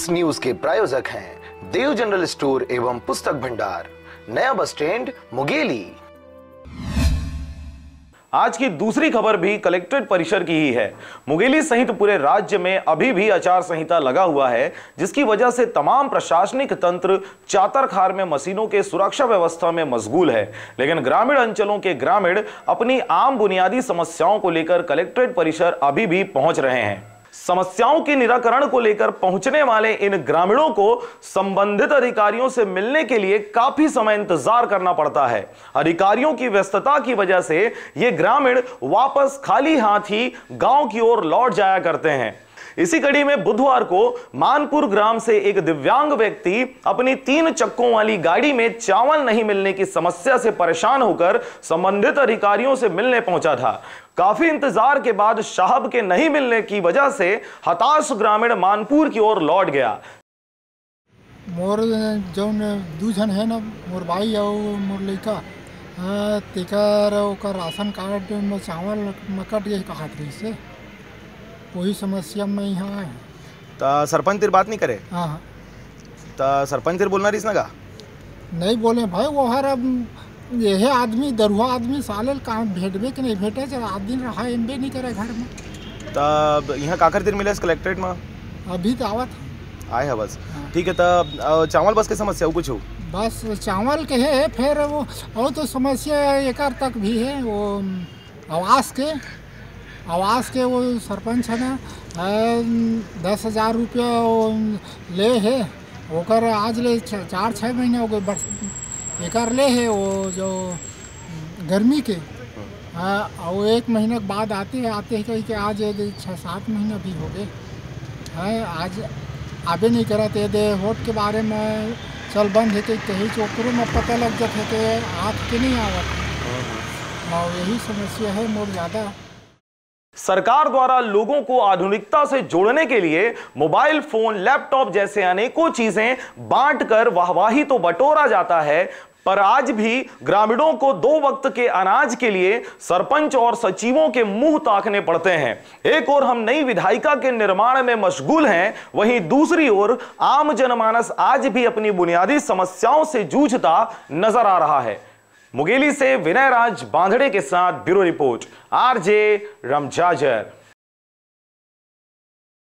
इस न्यूज के प्रायोजक हैं देव जनरल स्टोर एवं पुस्तक भंडार, नया बस स्टैंड, मुंगेली। आज की दूसरी खबर भी कलेक्ट्रेट परिसर की ही है। मुंगेली सहित पूरे राज्य में अभी भी आचार संहिता लगा हुआ है, जिसकी वजह से तमाम प्रशासनिक तंत्र चातरखार में मशीनों के सुरक्षा व्यवस्था में मशगूल है। लेकिन ग्रामीण अंचलों के ग्रामीण अपनी आम बुनियादी समस्याओं को लेकर कलेक्ट्रेट परिसर अभी भी पहुंच रहे हैं। समस्याओं के निराकरण को लेकर पहुंचने वाले इन ग्रामीणों को संबंधित अधिकारियों से मिलने के लिए काफी समय इंतजार करना पड़ता है। अधिकारियों की व्यस्तता की वजह से ये ग्रामीण वापस खाली हाथ ही गांव की ओर लौट जाया करते हैं। इसी कड़ी में बुधवार को मानपुर ग्राम से एक दिव्यांग व्यक्ति अपनी 3 चक्कों वाली गाड़ी में चावल नहीं मिलने की समस्या से परेशान होकर संबंधित अधिकारियों से मिलने पहुंचा था। काफी इंतजार के बाद साहब के नहीं मिलने की वजह से हताश ग्रामीण मानपुर की ओर लौट गया। मोर जौन दू जन है ना, मोर भाई और मोर लड़का तेकर ओकर राशन कार्ड में चावल मकट गए कहत रही से, वही समस्या में यहाँ आए। तो सरपंच तेरी बात नहीं करे? हाँ, तो सरपंच तेरे बोलना रही ना? नहीं बोले भाई, वो हर अब यही आदमी दरुआ आदमी सालेल कहाँ भेटबे कि नहीं भेटे, रात दिन रहा एमबे नहीं करे घर में। तब यहाँ काकर देर मिले कलेक्ट्रेट में? अभी तो आवत आए है बस। ठीक है, तब चावल बस के समस्या कुछ हो? बस चावल के है, फिर वो और तो समस्या एक तक भी है, वो आवास के वो सरपंच है ना 10,000 रुपया ले है, ओकर आज ले 4-6 महीने हो गए एकर ले है, वो जो गर्मी के। और 1 महीने के बाद आते हैं कहीं कि आज 6-7 महीने भी हो गए हैं, आज आबे नहीं करा थे। दे वोट के बारे में चल बंद है कहीं चौकरों में पता लग जाते कि हाथ के नहीं आवत, और यही समस्या है मोर ज़्यादा। सरकार द्वारा लोगों को आधुनिकता से जोड़ने के लिए मोबाइल फोन, लैपटॉप जैसे अनेकों चीजें बांटकर वाहवाही तो बटोरा जाता है, पर आज भी ग्रामीणों को 2 वक्त के अनाज के लिए सरपंच और सचिवों के मुंह ताकने पड़ते हैं। एक ओर हम नई विधायिका के निर्माण में मशगूल हैं, वहीं दूसरी ओर आम जनमानस आज भी अपनी बुनियादी समस्याओं से जूझता नजर आ रहा है। मुंगेली से विनय राज बांधड़े के साथ ब्यूरो रिपोर्ट, आरजे रमजाजर।